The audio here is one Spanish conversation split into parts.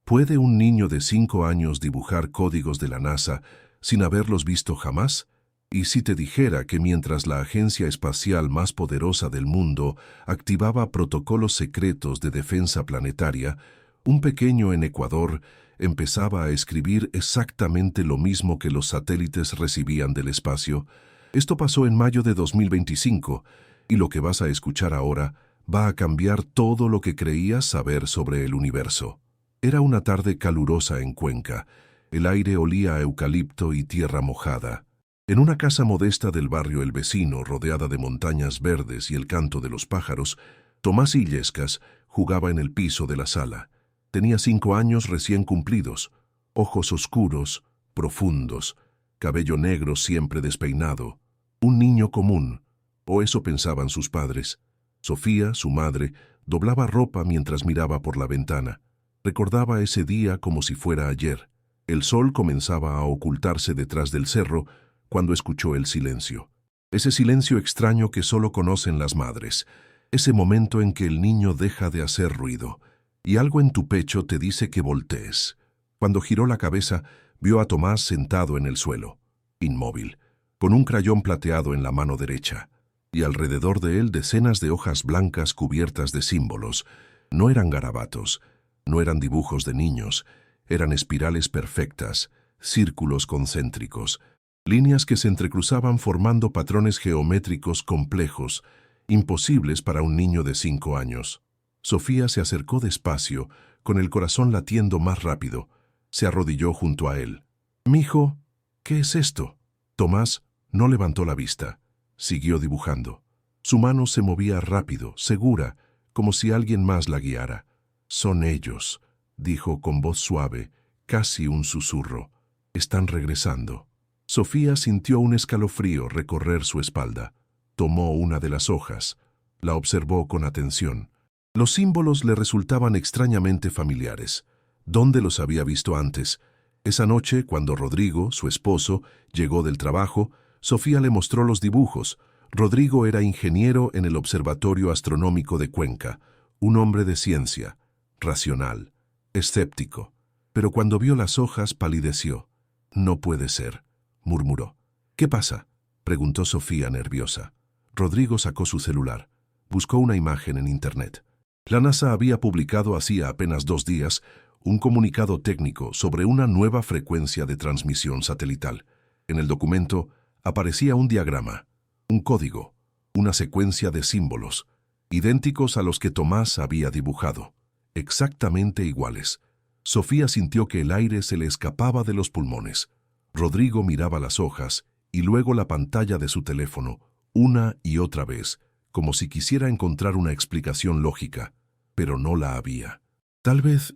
¿Puede un niño de 5 años dibujar códigos de la NASA sin haberlos visto jamás? Y si te dijera que mientras la agencia espacial más poderosa del mundo activaba protocolos secretos de defensa planetaria, un pequeño en Ecuador empezaba a escribir exactamente lo mismo que los satélites recibían del espacio. Esto pasó en mayo de 2025, y lo que vas a escuchar ahora va a cambiar todo lo que creías saber sobre el universo. Era una tarde calurosa en Cuenca. El aire olía a eucalipto y tierra mojada. En una casa modesta del barrio El Vecino, rodeada de montañas verdes y el canto de los pájaros, Tomás Illescas jugaba en el piso de la sala. Tenía 5 años recién cumplidos, ojos oscuros, profundos, cabello negro siempre despeinado. Un niño común, o eso pensaban sus padres. Sofía, su madre, doblaba ropa mientras miraba por la ventana. Recordaba ese día como si fuera ayer. El sol comenzaba a ocultarse detrás del cerro cuando escuchó el silencio. Ese silencio extraño que solo conocen las madres. Ese momento en que el niño deja de hacer ruido y algo en tu pecho te dice que voltees. Cuando giró la cabeza, vio a Tomás sentado en el suelo, inmóvil, con un crayón plateado en la mano derecha, y alrededor de él decenas de hojas blancas cubiertas de símbolos. No eran garabatos, no eran dibujos de niños, eran espirales perfectas, círculos concéntricos, líneas que se entrecruzaban formando patrones geométricos complejos, imposibles para un niño de 5 años. Sofía se acercó despacio, con el corazón latiendo más rápido. Se arrodilló junto a él. «Mijo, ¿qué es esto?» Tomás no levantó la vista. Siguió dibujando. Su mano se movía rápido, segura, como si alguien más la guiara. «Son ellos», dijo con voz suave, casi un susurro. «Están regresando». Sofía sintió un escalofrío recorrer su espalda. Tomó una de las hojas. La observó con atención. Los símbolos le resultaban extrañamente familiares. ¿Dónde los había visto antes? Esa noche, cuando Rodrigo, su esposo, llegó del trabajo, Sofía le mostró los dibujos. Rodrigo era ingeniero en el Observatorio Astronómico de Cuenca, un hombre de ciencia, racional, escéptico. Pero cuando vio las hojas palideció. «No puede ser», murmuró. «¿Qué pasa?», preguntó Sofía nerviosa. Rodrigo sacó su celular. Buscó una imagen en Internet. La NASA había publicado hacía apenas 2 días un comunicado técnico sobre una nueva frecuencia de transmisión satelital. En el documento aparecía un diagrama, un código, una secuencia de símbolos, idénticos a los que Tomás había dibujado, exactamente iguales. Sofía sintió que el aire se le escapaba de los pulmones. Rodrigo miraba las hojas y luego la pantalla de su teléfono, una y otra vez, como si quisiera encontrar una explicación lógica, pero no la había. Tal vez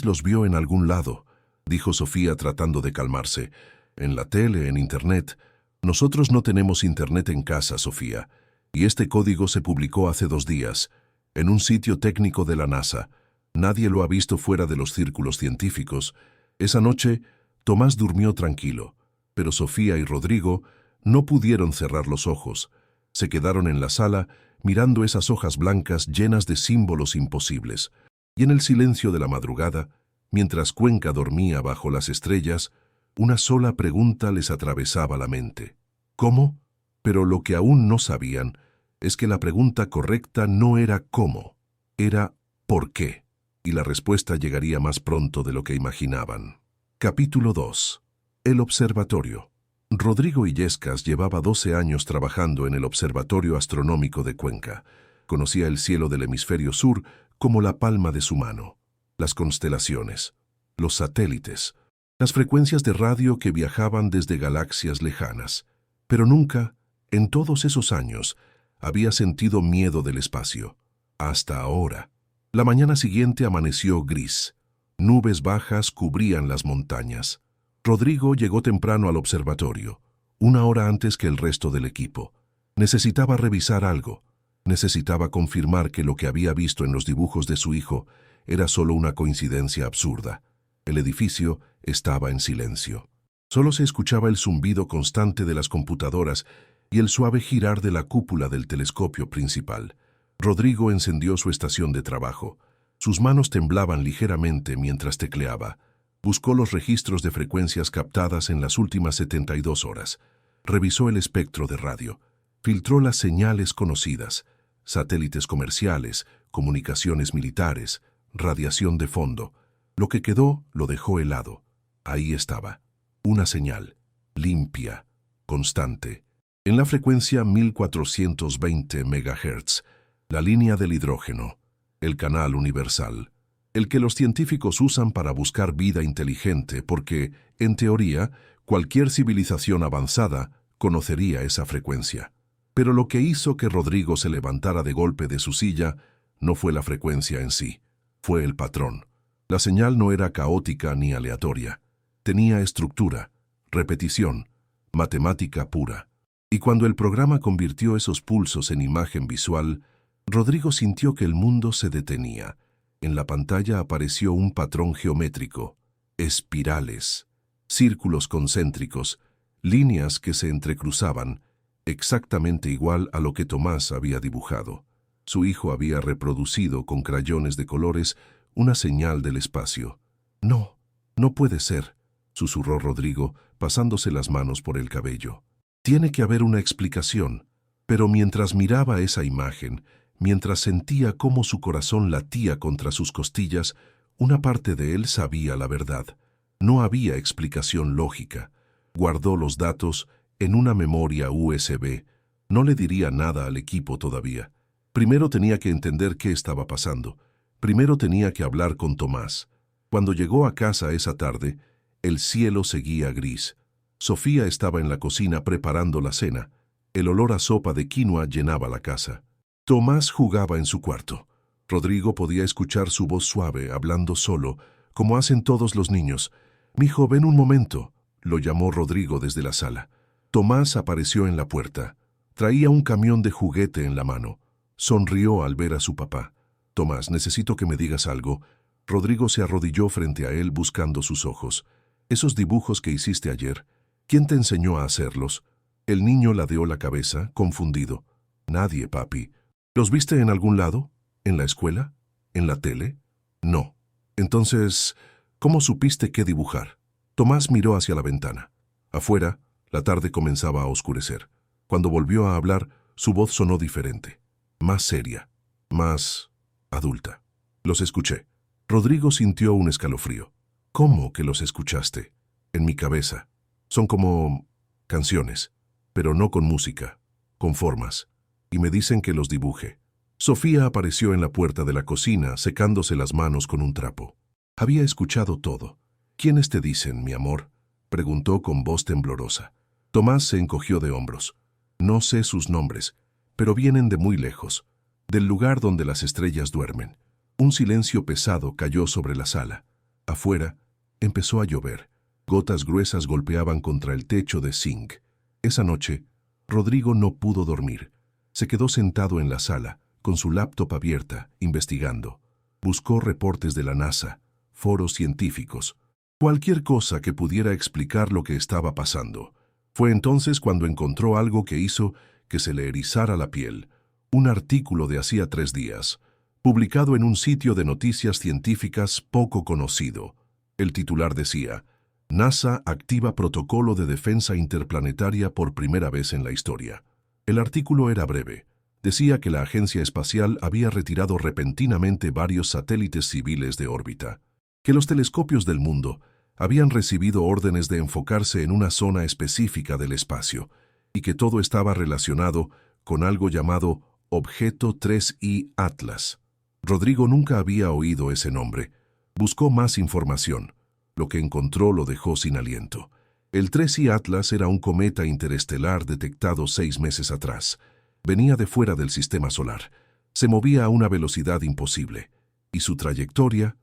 los vio en algún lado», dijo Sofía tratando de calmarse. «En la tele, en Internet». «Nosotros no tenemos Internet en casa, Sofía, y este código se publicó hace 2 días, en un sitio técnico de la NASA. Nadie lo ha visto fuera de los círculos científicos». Esa noche, Tomás durmió tranquilo, pero Sofía y Rodrigo no pudieron cerrar los ojos. Se quedaron en la sala mirando esas hojas blancas llenas de símbolos imposibles. Y en el silencio de la madrugada, mientras Cuenca dormía bajo las estrellas, una sola pregunta les atravesaba la mente. ¿Cómo? Pero lo que aún no sabían es que la pregunta correcta no era cómo, era ¿por qué? Y la respuesta llegaría más pronto de lo que imaginaban. Capítulo 2. El observatorio. Rodrigo Illescas llevaba 12 años trabajando en el Observatorio Astronómico de Cuenca. Conocía el cielo del hemisferio sur como la palma de su mano. Las constelaciones, los satélites, las frecuencias de radio que viajaban desde galaxias lejanas. Pero nunca, en todos esos años, había sentido miedo del espacio. Hasta ahora. La mañana siguiente amaneció gris. Nubes bajas cubrían las montañas. Rodrigo llegó temprano al observatorio, 1 hora antes que el resto del equipo. Necesitaba revisar algo. Necesitaba confirmar que lo que había visto en los dibujos de su hijo era solo una coincidencia absurda. El edificio estaba en silencio. Solo se escuchaba el zumbido constante de las computadoras y el suave girar de la cúpula del telescopio principal. Rodrigo encendió su estación de trabajo. Sus manos temblaban ligeramente mientras tecleaba. Buscó los registros de frecuencias captadas en las últimas 72 horas. Revisó el espectro de radio. Filtró las señales conocidas: satélites comerciales, comunicaciones militares, radiación de fondo. Lo que quedó lo dejó helado. Ahí estaba. Una señal. Limpia. Constante. En la frecuencia 1420 MHz. La línea del hidrógeno. El canal universal. El que los científicos usan para buscar vida inteligente porque, en teoría, cualquier civilización avanzada conocería esa frecuencia. Pero lo que hizo que Rodrigo se levantara de golpe de su silla no fue la frecuencia en sí, fue el patrón. La señal no era caótica ni aleatoria. Tenía estructura, repetición, matemática pura. Y cuando el programa convirtió esos pulsos en imagen visual, Rodrigo sintió que el mundo se detenía. En la pantalla apareció un patrón geométrico, espirales, círculos concéntricos, líneas que se entrecruzaban, exactamente igual a lo que Tomás había dibujado. Su hijo había reproducido con crayones de colores una señal del espacio. «No, no puede ser», susurró Rodrigo, pasándose las manos por el cabello. «Tiene que haber una explicación». Pero mientras miraba esa imagen, mientras sentía cómo su corazón latía contra sus costillas, una parte de él sabía la verdad. No había explicación lógica. Guardó los datos en una memoria USB. No le diría nada al equipo todavía. Primero tenía que entender qué estaba pasando. Primero tenía que hablar con Tomás. Cuando llegó a casa esa tarde, el cielo seguía gris. Sofía estaba en la cocina preparando la cena. El olor a sopa de quinoa llenaba la casa. Tomás jugaba en su cuarto. Rodrigo podía escuchar su voz suave, hablando solo, como hacen todos los niños. «Mijo, ven un momento», lo llamó Rodrigo desde la sala. Tomás apareció en la puerta. Traía un camión de juguete en la mano. Sonrió al ver a su papá. «Tomás, necesito que me digas algo». Rodrigo se arrodilló frente a él buscando sus ojos. «Esos dibujos que hiciste ayer, ¿quién te enseñó a hacerlos?» El niño ladeó la cabeza, confundido. «Nadie, papi». «¿Los viste en algún lado? ¿En la escuela? ¿En la tele?» «No». «Entonces, ¿cómo supiste qué dibujar?» Tomás miró hacia la ventana. Afuera, la tarde comenzaba a oscurecer. Cuando volvió a hablar, su voz sonó diferente, más seria, más adulta. «Los escuché». Rodrigo sintió un escalofrío. «¿Cómo que los escuchaste?» «En mi cabeza. Son como canciones, pero no con música, con formas. Y me dicen que los dibuje». Sofía apareció en la puerta de la cocina, secándose las manos con un trapo. Había escuchado todo. «¿Quiénes te dicen, mi amor?», preguntó con voz temblorosa. Tomás se encogió de hombros. «No sé sus nombres, pero vienen de muy lejos, del lugar donde las estrellas duermen». Un silencio pesado cayó sobre la sala. Afuera, empezó a llover. Gotas gruesas golpeaban contra el techo de zinc. Esa noche, Rodrigo no pudo dormir. Se quedó sentado en la sala, con su laptop abierta, investigando. Buscó reportes de la NASA, foros científicos, cualquier cosa que pudiera explicar lo que estaba pasando. Fue entonces cuando encontró algo que hizo que se le erizara la piel. Un artículo de hacía 3 días, publicado en un sitio de noticias científicas poco conocido. El titular decía: «NASA activa protocolo de defensa interplanetaria por primera vez en la historia». El artículo era breve. Decía que la agencia espacial había retirado repentinamente varios satélites civiles de órbita, que los telescopios del mundo habían recibido órdenes de enfocarse en una zona específica del espacio y que todo estaba relacionado con algo llamado Objeto 3I Atlas. Rodrigo nunca había oído ese nombre. Buscó más información. Lo que encontró lo dejó sin aliento. El 3I Atlas era un cometa interestelar detectado 6 meses atrás. Venía de fuera del sistema solar. Se movía a una velocidad imposible. Y su trayectoria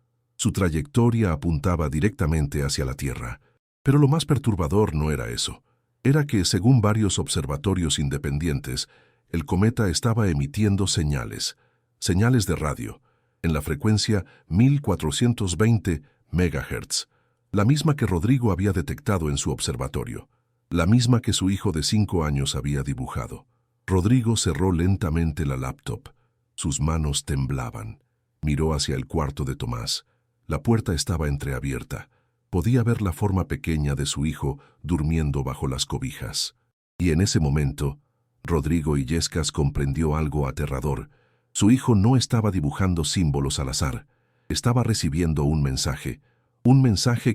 apuntaba directamente hacia la Tierra. Pero lo más perturbador no era eso. Era que, según varios observatorios independientes, el cometa estaba emitiendo señales de radio, en la frecuencia 1420 MHz, la misma que Rodrigo había detectado en su observatorio, la misma que su hijo de 5 años había dibujado. Rodrigo cerró lentamente la laptop. Sus manos temblaban. Miró hacia el cuarto de Tomás. La puerta estaba entreabierta. Podía ver la forma pequeña de su hijo durmiendo bajo las cobijas. Y en ese momento, Rodrigo Illescas comprendió algo aterrador. Su hijo no estaba dibujando símbolos al azar. Estaba recibiendo un mensaje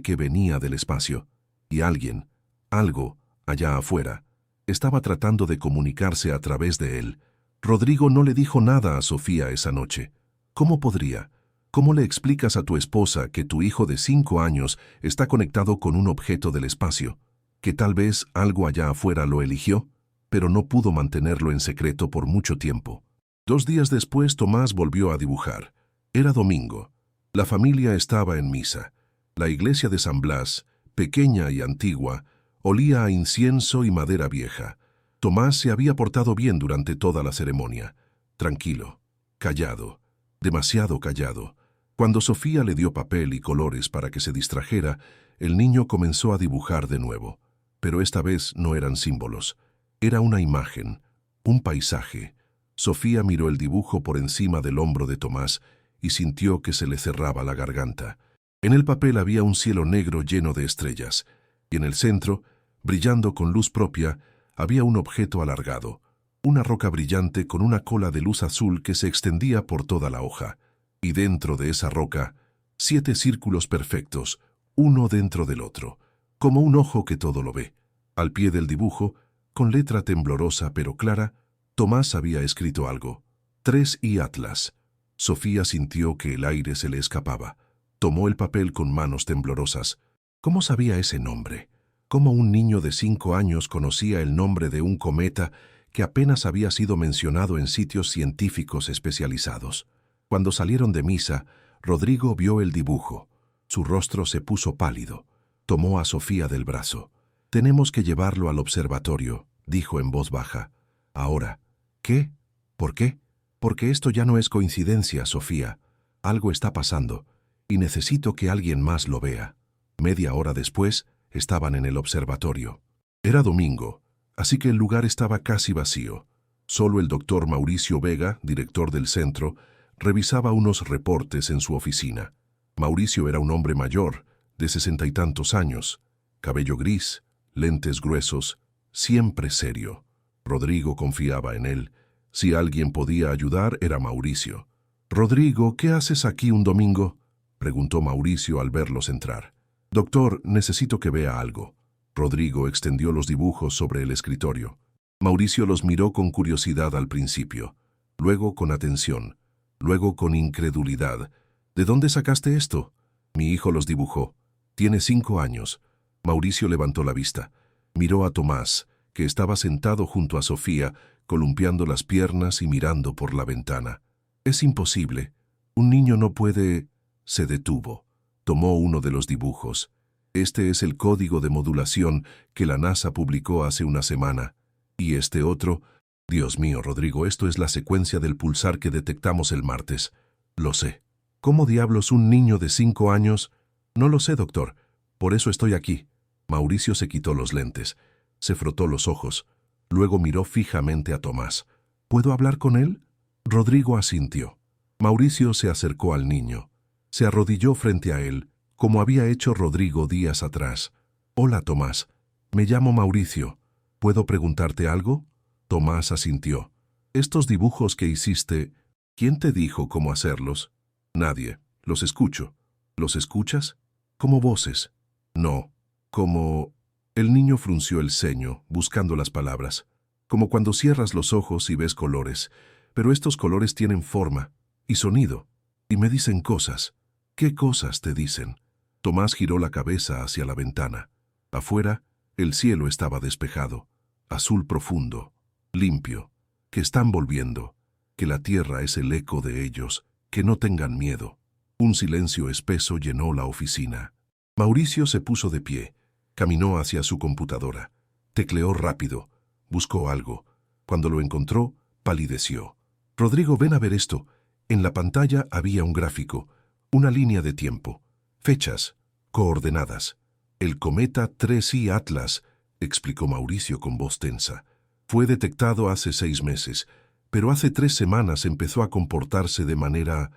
que venía del espacio. Y alguien, algo, allá afuera, estaba tratando de comunicarse a través de él. Rodrigo no le dijo nada a Sofía esa noche. ¿Cómo podría? ¿Cómo le explicas a tu esposa que tu hijo de 5 años está conectado con un objeto del espacio? Que tal vez algo allá afuera lo eligió, pero no pudo mantenerlo en secreto por mucho tiempo. 2 días después, Tomás volvió a dibujar. Era domingo. La familia estaba en misa. La iglesia de San Blas, pequeña y antigua, olía a incienso y madera vieja. Tomás se había portado bien durante toda la ceremonia. Tranquilo, callado, demasiado callado. Cuando Sofía le dio papel y colores para que se distrajera, el niño comenzó a dibujar de nuevo. Pero esta vez no eran símbolos. Era una imagen, un paisaje. Sofía miró el dibujo por encima del hombro de Tomás y sintió que se le cerraba la garganta. En el papel había un cielo negro lleno de estrellas, y en el centro, brillando con luz propia, había un objeto alargado, una roca brillante con una cola de luz azul que se extendía por toda la hoja. Y dentro de esa roca, 7 círculos perfectos, uno dentro del otro, como un ojo que todo lo ve. Al pie del dibujo, con letra temblorosa pero clara, Tomás había escrito algo. 3 y Atlas. Sofía sintió que el aire se le escapaba. Tomó el papel con manos temblorosas. ¿Cómo sabía ese nombre? ¿Cómo un niño de 5 años conocía el nombre de un cometa que apenas había sido mencionado en sitios científicos especializados? Cuando salieron de misa, Rodrigo vio el dibujo. Su rostro se puso pálido. Tomó a Sofía del brazo. «Tenemos que llevarlo al observatorio», dijo en voz baja. «Ahora». «¿Qué? ¿Por qué?» «Porque esto ya no es coincidencia, Sofía. Algo está pasando, y necesito que alguien más lo vea». Media hora después, estaban en el observatorio. Era domingo, así que el lugar estaba casi vacío. Solo el doctor Mauricio Vega, director del centro, revisaba unos reportes en su oficina. Mauricio era un hombre mayor, de 60 y tantos años, cabello gris, lentes gruesos, siempre serio. Rodrigo confiaba en él. Si alguien podía ayudar, era Mauricio. «Rodrigo, ¿qué haces aquí un domingo?», preguntó Mauricio al verlos entrar. «Doctor, necesito que vea algo». Rodrigo extendió los dibujos sobre el escritorio. Mauricio los miró con curiosidad al principio, luego con atención, luego con incredulidad. «¿De dónde sacaste esto?». «Mi hijo los dibujó. Tiene 5 años». Mauricio levantó la vista. Miró a Tomás, que estaba sentado junto a Sofía, columpiando las piernas y mirando por la ventana. «Es imposible. Un niño no puede...». Se detuvo. Tomó uno de los dibujos. «Este es el código de modulación que la NASA publicó hace una semana. Y este otro...». «Dios mío, Rodrigo, esto es la secuencia del pulsar que detectamos el martes». «Lo sé». «¿Cómo diablos un niño de 5 años...?» «No lo sé, doctor. Por eso estoy aquí». Mauricio se quitó los lentes. Se frotó los ojos. Luego miró fijamente a Tomás. «¿Puedo hablar con él?». Rodrigo asintió. Mauricio se acercó al niño. Se arrodilló frente a él, como había hecho Rodrigo días atrás. «Hola, Tomás. Me llamo Mauricio. ¿Puedo preguntarte algo?». Tomás asintió. «Estos dibujos que hiciste, ¿quién te dijo cómo hacerlos?». «Nadie. Los escucho». «¿Los escuchas?». «Como voces». «No. Como...». El niño frunció el ceño, buscando las palabras. «Como cuando cierras los ojos y ves colores. Pero estos colores tienen forma y sonido. Y me dicen cosas». «¿Qué cosas te dicen?». Tomás giró la cabeza hacia la ventana. Afuera, el cielo estaba despejado, azul profundo, limpio. «Que están volviendo, que la tierra es el eco de ellos, que no tengan miedo». Un silencio espeso llenó la oficina. Mauricio se puso de pie, caminó hacia su computadora. Tecleó rápido, buscó algo. Cuando lo encontró, palideció. «Rodrigo, ven a ver esto». En la pantalla había un gráfico, una línea de tiempo, fechas, coordenadas. «El cometa 3i Atlas», explicó Mauricio con voz tensa. «Fue detectado hace 6 meses, pero hace 3 semanas empezó a comportarse de manera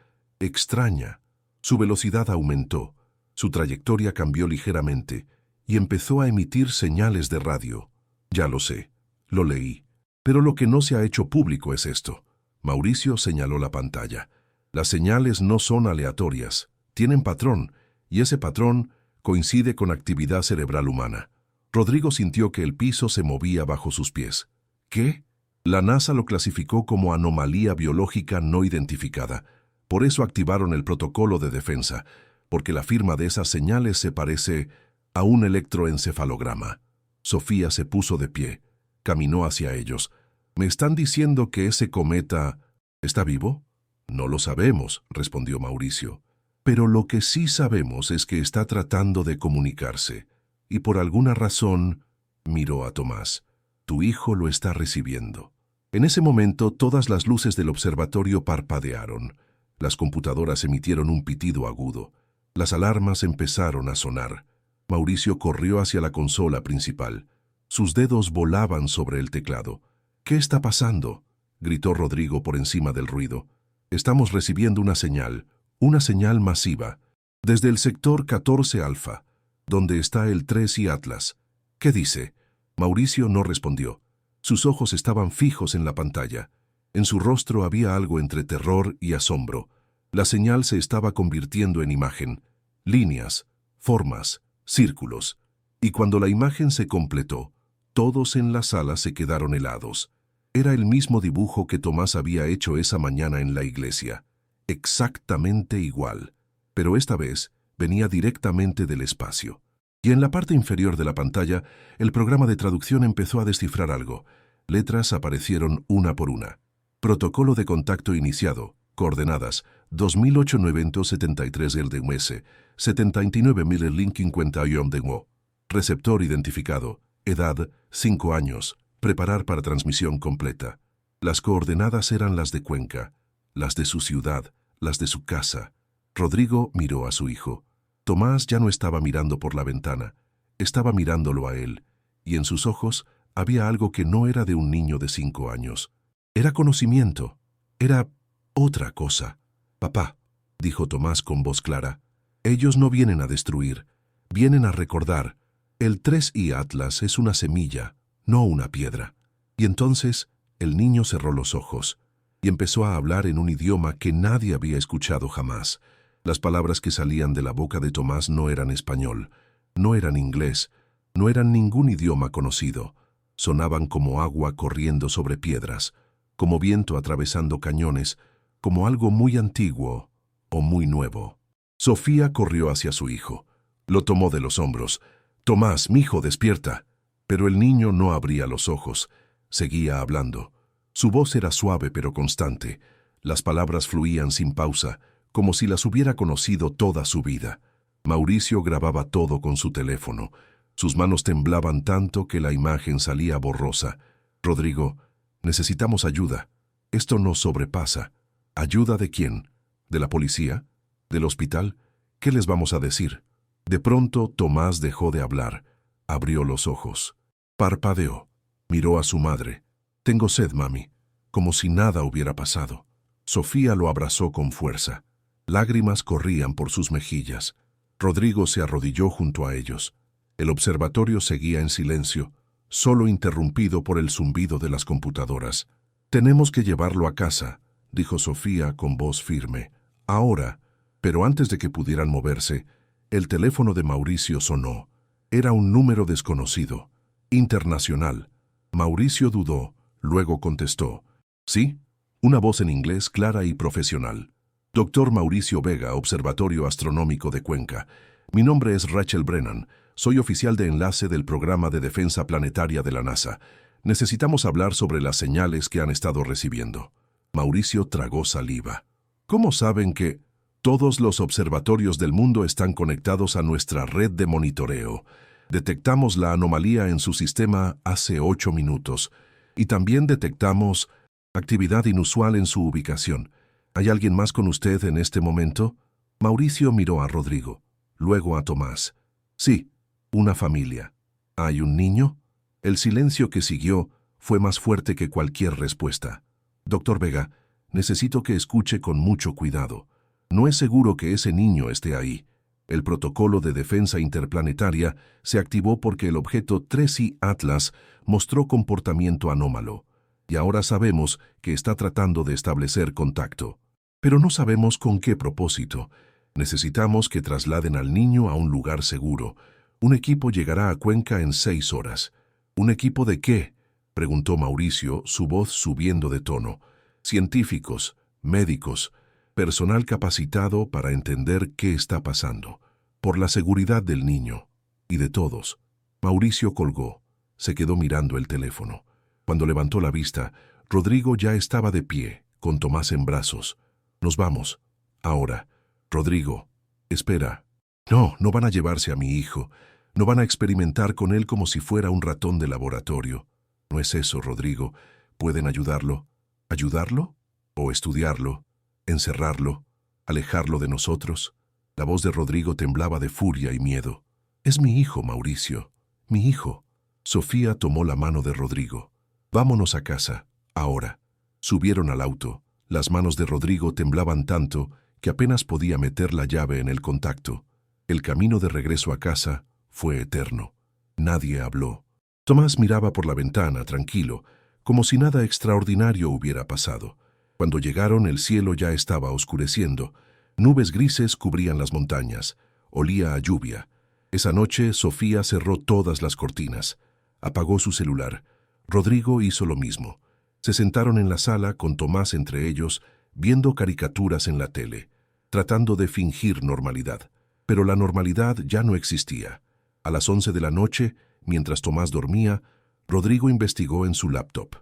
extraña. Su velocidad aumentó, su trayectoria cambió ligeramente y empezó a emitir señales de radio. Ya lo sé, lo leí. Pero lo que no se ha hecho público es esto. Mauricio señaló la pantalla. Las señales no son aleatorias, tienen patrón, y ese patrón coincide con actividad cerebral humana. Rodrigo sintió que el piso se movía bajo sus pies. ¿Qué? La NASA lo clasificó como anomalía biológica no identificada. Por eso activaron el protocolo de defensa, porque la firma de esas señales se parece a un electroencefalograma. Sofía se puso de pie, caminó hacia ellos. ¿Me están diciendo que ese cometa está vivo? No lo sabemos, respondió Mauricio. Pero lo que sí sabemos es que está tratando de comunicarse. Y por alguna razón, miró a Tomás. Tu hijo lo está recibiendo. En ese momento, todas las luces del observatorio parpadearon. Las computadoras emitieron un pitido agudo. Las alarmas empezaron a sonar. Mauricio corrió hacia la consola principal. Sus dedos volaban sobre el teclado. ¿Qué está pasando?, gritó Rodrigo por encima del ruido. Estamos recibiendo una señal masiva, desde el sector 14 Alfa, donde está el 3 y Atlas. ¿Qué dice? Mauricio no respondió. Sus ojos estaban fijos en la pantalla. En su rostro había algo entre terror y asombro. La señal se estaba convirtiendo en imagen. Líneas, formas, círculos. Y cuando la imagen se completó, todos en la sala se quedaron helados. Era el mismo dibujo que Tomás había hecho esa mañana en la iglesia. Exactamente igual. Pero esta vez venía directamente del espacio. Y en la parte inferior de la pantalla, el programa de traducción empezó a descifrar algo. Letras aparecieron una por una. Protocolo de contacto iniciado. Coordenadas 2873 el de US, 79.000 el link 51 de UO. Receptor identificado. Edad 5 años. Preparar para transmisión completa. Las coordenadas eran las de Cuenca, las de su ciudad, las de su casa. Rodrigo miró a su hijo. Tomás ya no estaba mirando por la ventana, estaba mirándolo a él, y en sus ojos había algo que no era de un niño de 5 años. Era conocimiento, era otra cosa. Papá, dijo Tomás con voz clara, ellos no vienen a destruir, vienen a recordar. El 3i Atlas es una semilla, no una piedra. Y entonces el niño cerró los ojos y empezó a hablar en un idioma que nadie había escuchado jamás. Las palabras que salían de la boca de Tomás no eran español, no eran inglés, no eran ningún idioma conocido. Sonaban como agua corriendo sobre piedras, como viento atravesando cañones, como algo muy antiguo o muy nuevo. Sofía corrió hacia su hijo. Lo tomó de los hombros. «Tomás, mijo, despierta». Pero el niño no abría los ojos. Seguía hablando. Su voz era suave pero constante. Las palabras fluían sin pausa, como si las hubiera conocido toda su vida. Mauricio grababa todo con su teléfono. Sus manos temblaban tanto que la imagen salía borrosa. «Rodrigo, necesitamos ayuda. Esto nos sobrepasa». ¿Ayuda de quién? ¿De la policía? ¿Del hospital? ¿Qué les vamos a decir? De pronto Tomás dejó de hablar. Abrió los ojos. Parpadeó. Miró a su madre. «Tengo sed, mami», como si nada hubiera pasado. Sofía lo abrazó con fuerza. Lágrimas corrían por sus mejillas. Rodrigo se arrodilló junto a ellos. El observatorio seguía en silencio, solo interrumpido por el zumbido de las computadoras. «Tenemos que llevarlo a casa», dijo Sofía con voz firme. «Ahora». Pero antes de que pudieran moverse, el teléfono de Mauricio sonó. Era un número desconocido, internacional. Mauricio dudó, luego contestó. «¿Sí?» Una voz en inglés clara y profesional. «Doctor Mauricio Vega, Observatorio Astronómico de Cuenca. Mi nombre es Rachel Brennan. Soy oficial de enlace del Programa de Defensa Planetaria de la NASA. Necesitamos hablar sobre las señales que han estado recibiendo». Mauricio tragó saliva. «¿Cómo saben que...?» «Todos los observatorios del mundo están conectados a nuestra red de monitoreo. Detectamos la anomalía en su sistema hace 8 minutos. Y también detectamos actividad inusual en su ubicación. ¿Hay alguien más con usted en este momento?» Mauricio miró a Rodrigo, luego a Tomás. «Sí, una familia». «¿Hay un niño?» El silencio que siguió fue más fuerte que cualquier respuesta. «Doctor Vega, necesito que escuche con mucho cuidado. No es seguro que ese niño esté ahí. El protocolo de defensa interplanetaria se activó porque el objeto 3I Atlas mostró comportamiento anómalo, y ahora sabemos que está tratando de establecer contacto. Pero no sabemos con qué propósito. Necesitamos que trasladen al niño a un lugar seguro. Un equipo llegará a Cuenca en 6 horas. ¿Un equipo de qué?, preguntó Mauricio, su voz subiendo de tono. Científicos, médicos, personal capacitado para entender qué está pasando. Por la seguridad del niño y de todos. Mauricio colgó. Se quedó mirando el teléfono. Cuando levantó la vista, Rodrigo ya estaba de pie, con Tomás en brazos. Nos vamos. Ahora. Rodrigo, espera. No, no van a llevarse a mi hijo. No van a experimentar con él como si fuera un ratón de laboratorio. No es eso, Rodrigo. Pueden ayudarlo. ¿Ayudarlo? ¿O estudiarlo? ¿Encerrarlo? ¿Alejarlo de nosotros? La voz de Rodrigo temblaba de furia y miedo. Es mi hijo, Mauricio. Mi hijo. Sofía tomó la mano de Rodrigo. Vámonos a casa, ahora. Subieron al auto. Las manos de Rodrigo temblaban tanto que apenas podía meter la llave en el contacto. El camino de regreso a casa fue eterno. Nadie habló. Tomás miraba por la ventana, tranquilo, como si nada extraordinario hubiera pasado. Cuando llegaron, el cielo ya estaba oscureciendo. Nubes grises cubrían las montañas. Olía a lluvia. Esa noche, Sofía cerró todas las cortinas. Apagó su celular. Rodrigo hizo lo mismo. Se sentaron en la sala, con Tomás entre ellos, viendo caricaturas en la tele, tratando de fingir normalidad. Pero la normalidad ya no existía. A las 11 de la noche, mientras Tomás dormía, Rodrigo investigó en su laptop.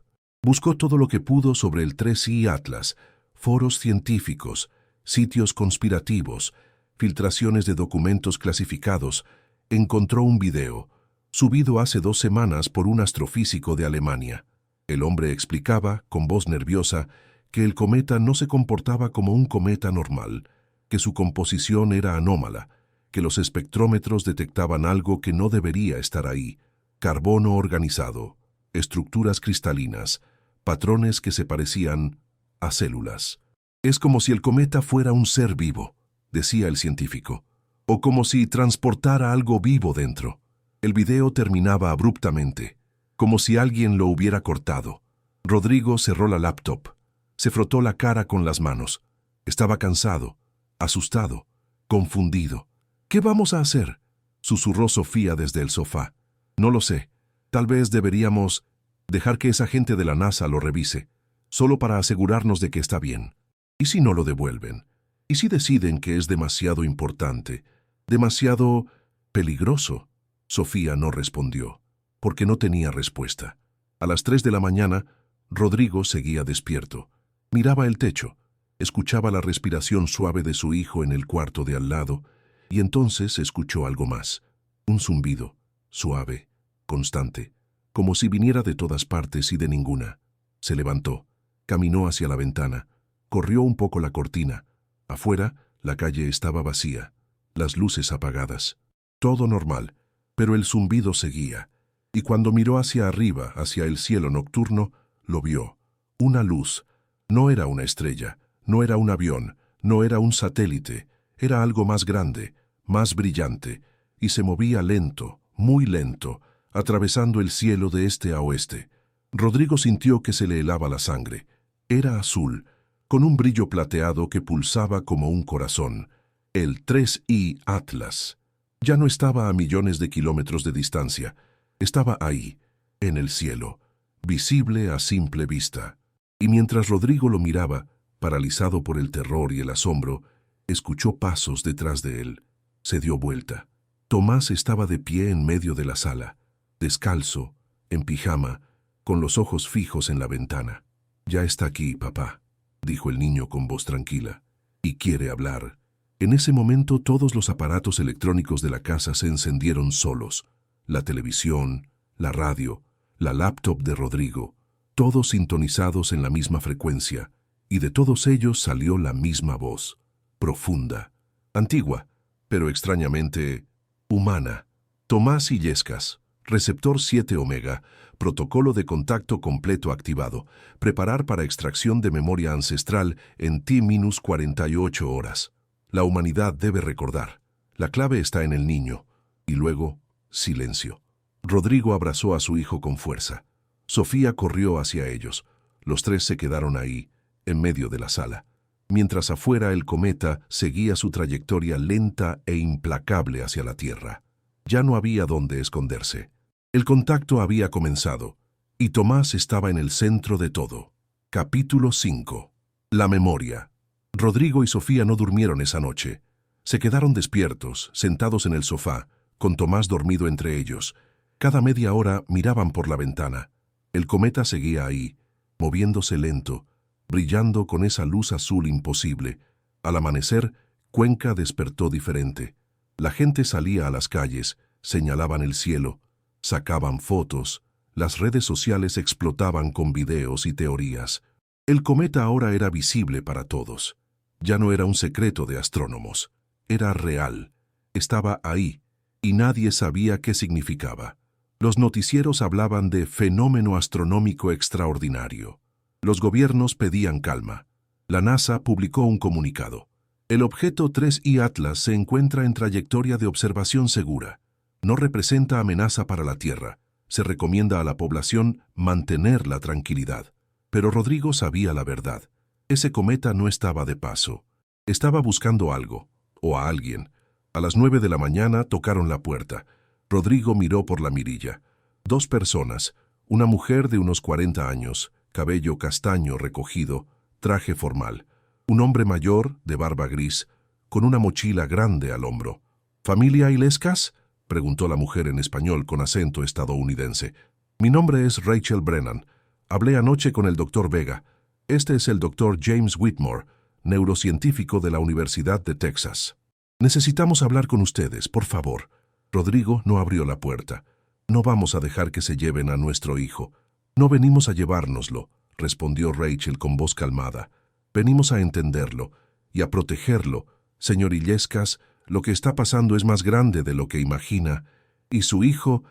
Buscó todo lo que pudo sobre el 3I Atlas, foros científicos, sitios conspirativos, filtraciones de documentos clasificados. Encontró un video, subido hace 2 semanas por un astrofísico de Alemania. El hombre explicaba, con voz nerviosa, que el cometa no se comportaba como un cometa normal, que su composición era anómala, que los espectrómetros detectaban algo que no debería estar ahí: carbono organizado, estructuras cristalinas, patrones que se parecían a células. Es como si el cometa fuera un ser vivo, decía el científico, o como si transportara algo vivo dentro. El video terminaba abruptamente, como si alguien lo hubiera cortado. Rodrigo cerró la laptop. Se frotó la cara con las manos. Estaba cansado, asustado, confundido. ¿Qué vamos a hacer?, susurró Sofía desde el sofá. No lo sé. Tal vez deberíamos dejar que esa gente de la NASA lo revise, solo para asegurarnos de que está bien. ¿Y si no lo devuelven? ¿Y si deciden que es demasiado importante, demasiado peligroso? Sofía no respondió, porque no tenía respuesta. A las 3 de la mañana, Rodrigo seguía despierto. Miraba el techo, escuchaba la respiración suave de su hijo en el cuarto de al lado, y entonces escuchó algo más. Un zumbido, suave, constante, como si viniera de todas partes y de ninguna. Se levantó, caminó hacia la ventana, corrió un poco la cortina. Afuera, la calle estaba vacía, las luces apagadas. Todo normal, pero el zumbido seguía. Y cuando miró hacia arriba, hacia el cielo nocturno, lo vio. Una luz. No era una estrella, no era un avión, no era un satélite. Era algo más grande, más brillante, y se movía lento, muy lento, atravesando el cielo de este a oeste. Rodrigo sintió que se le helaba la sangre. Era azul, con un brillo plateado que pulsaba como un corazón. El 3I Atlas. Ya no estaba a millones de kilómetros de distancia. Estaba ahí, en el cielo, visible a simple vista. Y mientras Rodrigo lo miraba, paralizado por el terror y el asombro, escuchó pasos detrás de él. Se dio vuelta. Tomás estaba de pie en medio de la sala, descalzo, en pijama, con los ojos fijos en la ventana. «Ya está aquí, papá», dijo el niño con voz tranquila, «y quiere hablar». En ese momento todos los aparatos electrónicos de la casa se encendieron solos. La televisión, la radio, la laptop de Rodrigo, todos sintonizados en la misma frecuencia, y de todos ellos salió la misma voz, profunda, antigua, pero extrañamente humana. Tomás Illescas, receptor 7 Omega, protocolo de contacto completo activado, preparar para extracción de memoria ancestral en T-48 horas. La humanidad debe recordar. La clave está en el niño. Y luego, silencio. Rodrigo abrazó a su hijo con fuerza. Sofía corrió hacia ellos. Los tres se quedaron ahí, en medio de la sala, mientras afuera el cometa seguía su trayectoria lenta e implacable hacia la Tierra. Ya no había dónde esconderse. El contacto había comenzado, y Tomás estaba en el centro de todo. Capítulo 5. La memoria. Rodrigo y Sofía no durmieron esa noche. Se quedaron despiertos, sentados en el sofá, con Tomás dormido entre ellos. Cada media hora miraban por la ventana. El cometa seguía ahí, moviéndose lento, brillando con esa luz azul imposible. Al amanecer, Cuenca despertó diferente. La gente salía a las calles, señalaban el cielo, sacaban fotos, las redes sociales explotaban con videos y teorías. El cometa ahora era visible para todos. Ya no era un secreto de astrónomos. Era real. Estaba ahí, y nadie sabía qué significaba. Los noticieros hablaban de fenómeno astronómico extraordinario. Los gobiernos pedían calma. La NASA publicó un comunicado. El objeto 3I Atlas se encuentra en trayectoria de observación segura. No representa amenaza para la Tierra. Se recomienda a la población mantener la tranquilidad. Pero Rodrigo sabía la verdad. Ese cometa no estaba de paso. Estaba buscando algo, o a alguien. A las 9 de la mañana tocaron la puerta. Rodrigo miró por la mirilla. 2 personas, una mujer de unos 40 años, cabello castaño recogido, traje formal. Un hombre mayor, de barba gris, con una mochila grande al hombro. ¿Familia Illescas?, preguntó la mujer en español con acento estadounidense. Mi nombre es Rachel Brennan. Hablé anoche con el doctor Vega. Este es el doctor James Whitmore, neurocientífico de la Universidad de Texas. Necesitamos hablar con ustedes, por favor. Rodrigo no abrió la puerta. No vamos a dejar que se lleven a nuestro hijo. No venimos a llevárnoslo, respondió Rachel con voz calmada. Venimos a entenderlo y a protegerlo. Señor Illescas, lo que está pasando es más grande de lo que imagina, y su hijo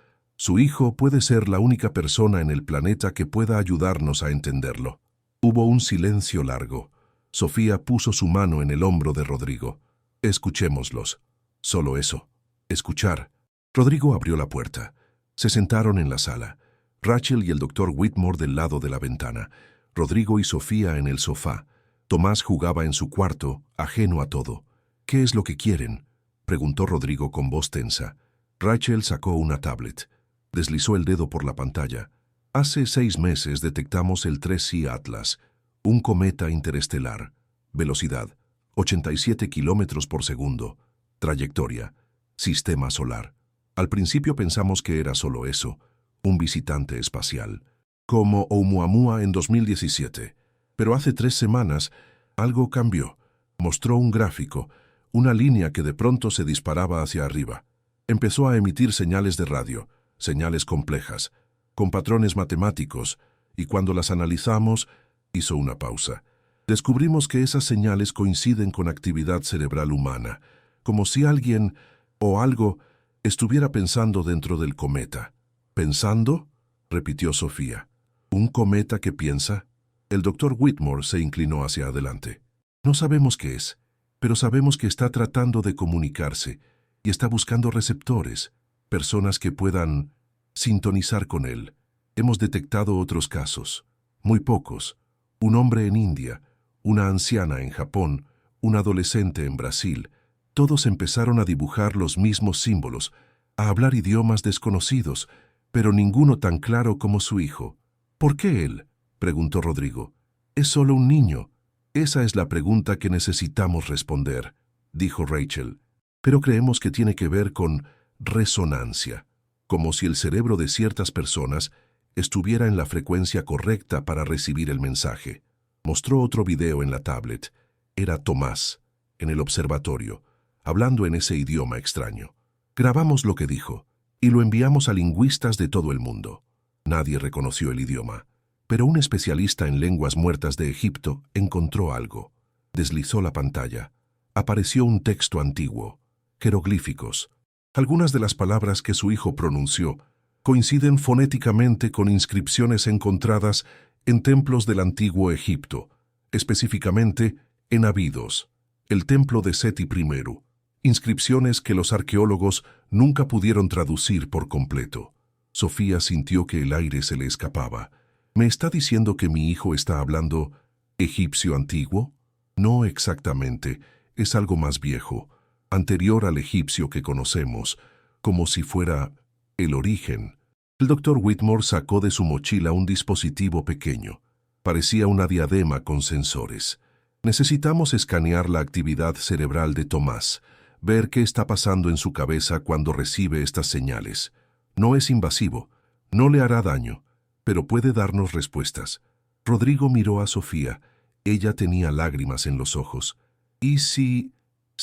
puede ser la única persona en el planeta que pueda ayudarnos a entenderlo. Hubo un silencio largo. Sofía puso su mano en el hombro de Rodrigo. Escuchémoslos. Solo eso. Escuchar. Rodrigo abrió la puerta. Se sentaron en la sala. Rachel y el doctor Whitmore del lado de la ventana. Rodrigo y Sofía en el sofá. Tomás jugaba en su cuarto, ajeno a todo. ¿Qué es lo que quieren?, preguntó Rodrigo con voz tensa. Rachel sacó una tablet. Deslizó el dedo por la pantalla. Hace 6 meses detectamos el 3I Atlas, un cometa interestelar. Velocidad, 87 kilómetros por segundo. Trayectoria, sistema solar. Al principio pensamos que era solo eso, un visitante espacial, como Oumuamua en 2017. Pero hace 3 semanas, algo cambió. Mostró un gráfico, una línea que de pronto se disparaba hacia arriba. Empezó a emitir señales de radio, señales complejas, con patrones matemáticos, y cuando las analizamos, hizo una pausa. Descubrimos que esas señales coinciden con actividad cerebral humana, como si alguien o algo estuviera pensando dentro del cometa. ¿Pensando?, repitió Sofía. ¿Un cometa que piensa? El doctor Whitmore se inclinó hacia adelante. No sabemos qué es, pero sabemos que está tratando de comunicarse y está buscando receptores, personas que puedan sintonizar con él. Hemos detectado otros casos, muy pocos. Un hombre en India, una anciana en Japón, un adolescente en Brasil. Todos empezaron a dibujar los mismos símbolos, a hablar idiomas desconocidos, pero ninguno tan claro como su hijo. ¿Por qué él?, preguntó Rodrigo. Es solo un niño. Esa es la pregunta que necesitamos responder, dijo Rachel. Pero creemos que tiene que ver con resonancia, como si el cerebro de ciertas personas estuviera en la frecuencia correcta para recibir el mensaje. Mostró otro video en la tablet. Era Tomás, en el observatorio, hablando en ese idioma extraño. Grabamos lo que dijo y lo enviamos a lingüistas de todo el mundo. Nadie reconoció el idioma, pero un especialista en lenguas muertas de Egipto encontró algo. Deslizó la pantalla. Apareció un texto antiguo, jeroglíficos. Algunas de las palabras que su hijo pronunció coinciden fonéticamente con inscripciones encontradas en templos del antiguo Egipto, específicamente en Abidos. el templo de Seti I, inscripciones que los arqueólogos nunca pudieron traducir por completo. Sofía sintió que el aire se le escapaba. ¿Me está diciendo que mi hijo está hablando egipcio antiguo? No exactamente, es algo más viejo, anterior al egipcio que conocemos, como si fuera el origen. El doctor Whitmore sacó de su mochila un dispositivo pequeño. Parecía una diadema con sensores. Necesitamos escanear la actividad cerebral de Tomás, ver qué está pasando en su cabeza cuando recibe estas señales. No es invasivo, no le hará daño, pero puede darnos respuestas. Rodrigo miró a Sofía. Ella tenía lágrimas en los ojos. ¿Y si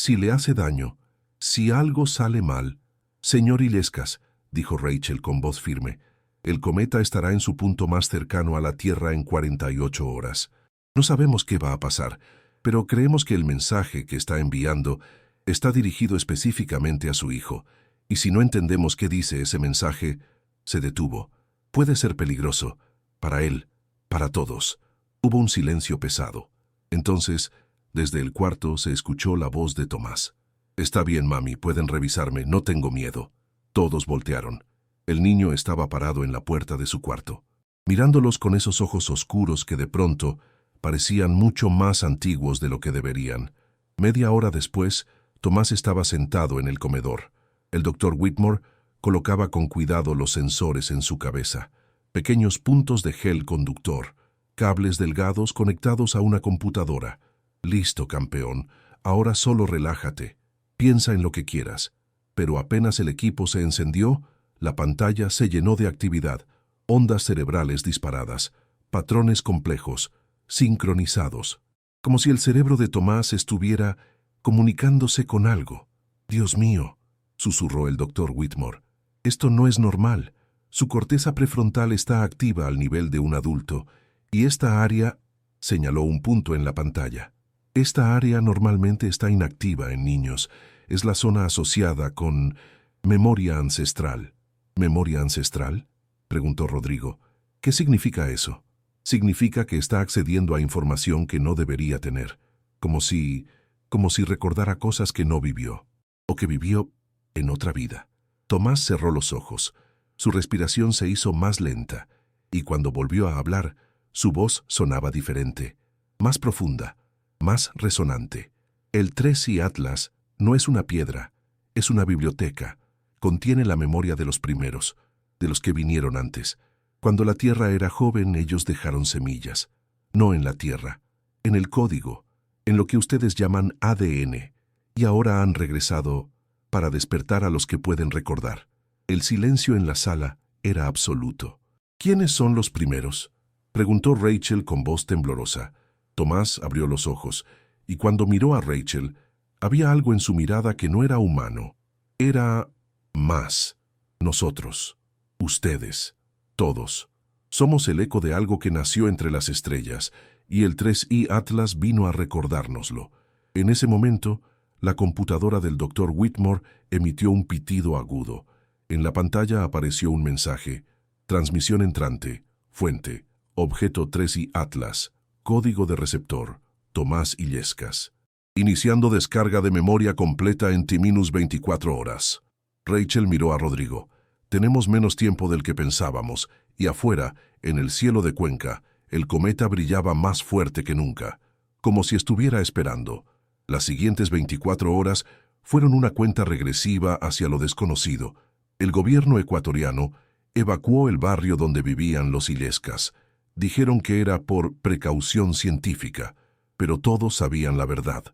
le hace daño? ¿Si algo sale mal? Señor Illescas, dijo Rachel con voz firme, el cometa estará en su punto más cercano a la Tierra en 48 horas. No sabemos qué va a pasar, pero creemos que el mensaje que está enviando está dirigido específicamente a su hijo, y si no entendemos qué dice ese mensaje, se detuvo. Puede ser peligroso, para él, para todos. Hubo un silencio pesado. Entonces, desde el cuarto se escuchó la voz de Tomás. Está bien, mami, pueden revisarme, no tengo miedo. Todos voltearon. El niño estaba parado en la puerta de su cuarto, mirándolos con esos ojos oscuros que de pronto parecían mucho más antiguos de lo que deberían. Media hora después, Tomás estaba sentado en el comedor. El doctor Whitmore colocaba con cuidado los sensores en su cabeza, pequeños puntos de gel conductor, cables delgados conectados a una computadora. Listo, campeón, ahora solo relájate, piensa en lo que quieras. Pero apenas el equipo se encendió, la pantalla se llenó de actividad, ondas cerebrales disparadas, patrones complejos, sincronizados, como si el cerebro de Tomás estuviera comunicándose con algo. Dios mío, susurró el doctor Whitmore, esto no es normal. Su corteza prefrontal está activa al nivel de un adulto, y esta área, señaló un punto en la pantalla. Esta área normalmente está inactiva en niños. Es la zona asociada con memoria ancestral. ¿Memoria ancestral?, preguntó Rodrigo. ¿Qué significa eso? Significa que está accediendo a información que no debería tener, como si recordara cosas que no vivió, o que vivió en otra vida. Tomás cerró los ojos. Su respiración se hizo más lenta, y cuando volvió a hablar, su voz sonaba diferente, más profunda, más resonante. El Tracy Atlas no es una piedra, es una biblioteca. Contiene la memoria de los primeros, de los que vinieron antes. Cuando la Tierra era joven, ellos dejaron semillas. No en la Tierra, en el código, en lo que ustedes llaman ADN. Y ahora han regresado para despertar a los que pueden recordar. El silencio en la sala era absoluto. ¿Quiénes son los primeros?, preguntó Rachel con voz temblorosa. Tomás abrió los ojos, y cuando miró a Rachel, había algo en su mirada que no era humano. Era más. Nosotros, ustedes, todos. Somos el eco de algo que nació entre las estrellas, y el 3i Atlas vino a recordárnoslo. En ese momento, la computadora del doctor Whitmore emitió un pitido agudo. En la pantalla apareció un mensaje. Transmisión entrante. Fuente. Objeto 3i Atlas. Código de receptor. Tomás Illescas. Iniciando descarga de memoria completa en T-24 horas. Rachel miró a Rodrigo. Tenemos menos tiempo del que pensábamos, y afuera, en el cielo de Cuenca, el cometa brillaba más fuerte que nunca, como si estuviera esperando. Las siguientes 24 horas fueron una cuenta regresiva hacia lo desconocido. El gobierno ecuatoriano evacuó el barrio donde vivían los Illescas. Dijeron que era por precaución científica, pero todos sabían la verdad.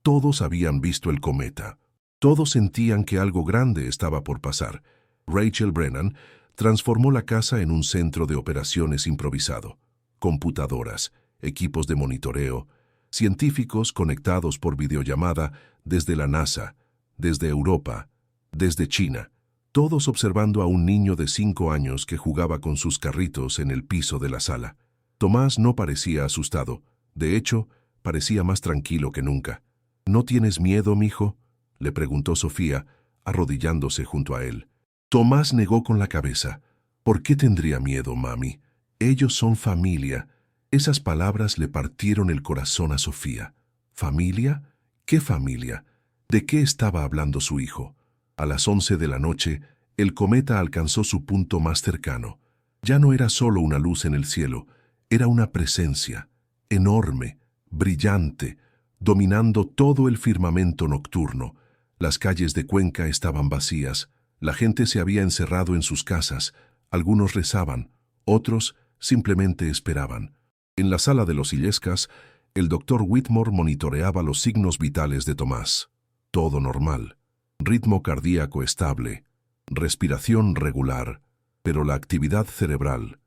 Todos habían visto el cometa. Todos sentían que algo grande estaba por pasar. Rachel Brennan transformó la casa en un centro de operaciones improvisado. Computadoras, equipos de monitoreo, científicos conectados por videollamada desde la NASA, desde Europa, desde China, todos observando a un niño de 5 años que jugaba con sus carritos en el piso de la sala. Tomás no parecía asustado. De hecho, parecía más tranquilo que nunca. ¿No tienes miedo, mijo?, le preguntó Sofía, arrodillándose junto a él. Tomás negó con la cabeza. ¿Por qué tendría miedo, mami? Ellos son familia. Esas palabras le partieron el corazón a Sofía. ¿Familia? ¿Qué familia? ¿De qué estaba hablando su hijo? A las 11 de la noche, el cometa alcanzó su punto más cercano. Ya no era solo una luz en el cielo, era una presencia, enorme, brillante, dominando todo el firmamento nocturno. Las calles de Cuenca estaban vacías, la gente se había encerrado en sus casas, algunos rezaban, otros simplemente esperaban. En la sala de los Illescas, el doctor Whitmore monitoreaba los signos vitales de Tomás. Todo normal, ritmo cardíaco estable, respiración regular, pero la actividad cerebral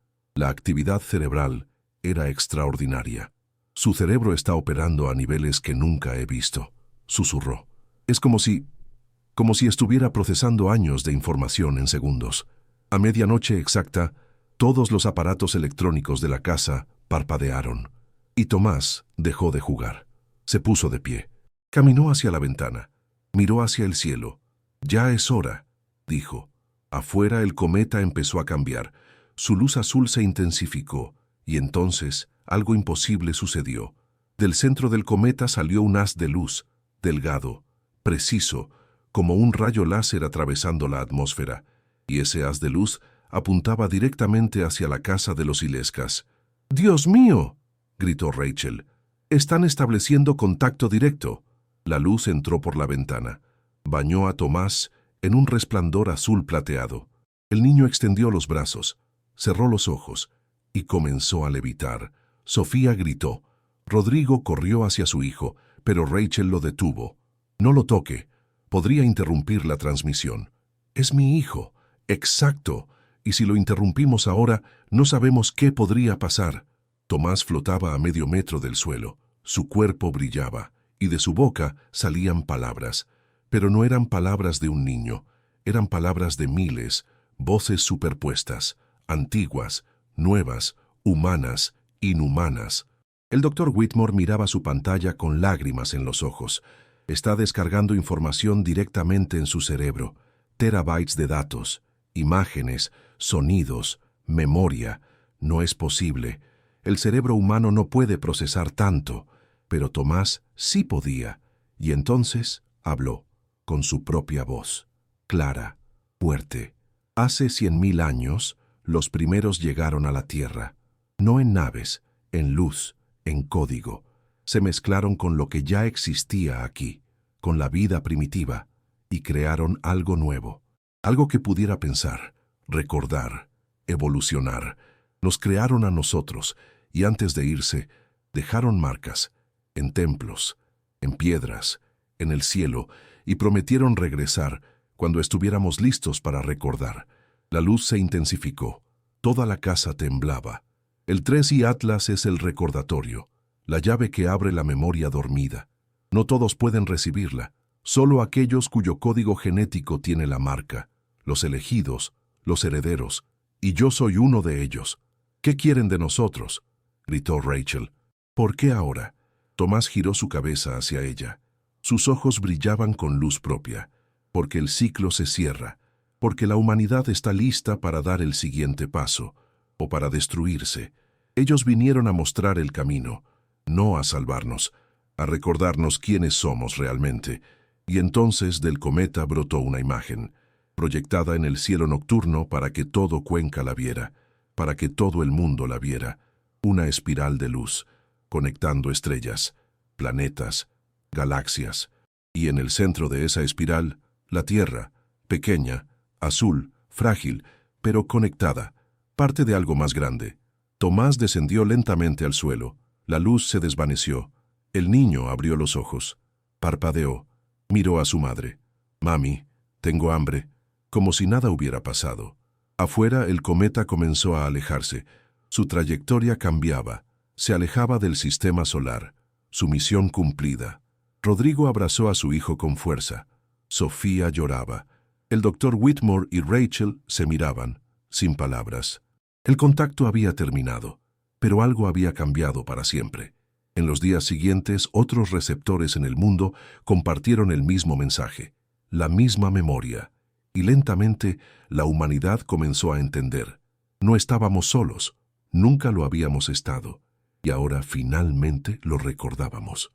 era extraordinaria. Su cerebro está operando a niveles que nunca he visto, susurró. Es como si estuviera procesando años de información en segundos. A medianoche exacta, todos los aparatos electrónicos de la casa parpadearon, y Tomás dejó de jugar. Se puso de pie. Caminó hacia la ventana. Miró hacia el cielo. «Ya es hora», dijo. Afuera el cometa empezó a cambiar. Su luz azul se intensificó, y entonces algo imposible sucedió. Del centro del cometa salió un haz de luz, delgado, preciso, como un rayo láser atravesando la atmósfera, y ese haz de luz apuntaba directamente hacia la casa de los Illescas. «¡Dios mío!», gritó Rachel. «Están estableciendo contacto directo». La luz entró por la ventana. Bañó a Tomás en un resplandor azul plateado. El niño extendió los brazos, cerró los ojos y comenzó a levitar. Sofía gritó. Rodrigo corrió hacia su hijo, pero Rachel lo detuvo. «No lo toque. Podría interrumpir la transmisión». «Es mi hijo». «Exacto. Y si lo interrumpimos ahora, no sabemos qué podría pasar». Tomás flotaba a medio metro del suelo. Su cuerpo brillaba, y de su boca salían palabras. Pero no eran palabras de un niño, eran palabras de miles, voces superpuestas, antiguas, nuevas, humanas, inhumanas. El doctor Whitmore miraba su pantalla con lágrimas en los ojos. Está descargando información directamente en su cerebro. Terabytes de datos, imágenes, sonidos, memoria. No es posible. El cerebro humano no puede procesar tanto, pero Tomás sí podía, y entonces habló, con su propia voz, clara, fuerte. Hace 100.000 años, los primeros llegaron a la Tierra, no en naves, en luz, en código. Se mezclaron con lo que ya existía aquí, con la vida primitiva, y crearon algo nuevo, algo que pudiera pensar, recordar, evolucionar. Nos crearon a nosotros, y antes de irse, dejaron marcas, en templos, en piedras, en el cielo, y prometieron regresar cuando estuviéramos listos para recordar. La luz se intensificó, toda la casa temblaba. El 3i Atlas es el recordatorio, la llave que abre la memoria dormida. No todos pueden recibirla, solo aquellos cuyo código genético tiene la marca, los elegidos, los herederos, y yo soy uno de ellos. «¿Qué quieren de nosotros?», gritó Rachel. «¿Por qué ahora?». Tomás giró su cabeza hacia ella. Sus ojos brillaban con luz propia, porque el ciclo se cierra, porque la humanidad está lista para dar el siguiente paso, o para destruirse. Ellos vinieron a mostrar el camino, no a salvarnos, a recordarnos quiénes somos realmente. Y entonces del cometa brotó una imagen, proyectada en el cielo nocturno para que todo Cuenca la viera, para que todo el mundo la viera, una espiral de luz, conectando estrellas, planetas, galaxias, y en el centro de esa espiral, la Tierra, pequeña, azul, frágil, pero conectada, parte de algo más grande. Tomás descendió lentamente al suelo, la luz se desvaneció, el niño abrió los ojos, parpadeó, miró a su madre. «Mami, tengo hambre», como si nada hubiera pasado. Afuera el cometa comenzó a alejarse, su trayectoria cambiaba, se alejaba del sistema solar, su misión cumplida. Rodrigo abrazó a su hijo con fuerza. Sofía lloraba. El doctor Whitmore y Rachel se miraban, sin palabras. El contacto había terminado, pero algo había cambiado para siempre. En los días siguientes, otros receptores en el mundo compartieron el mismo mensaje, la misma memoria, y lentamente la humanidad comenzó a entender. No estábamos solos, nunca lo habíamos estado, y ahora finalmente lo recordábamos.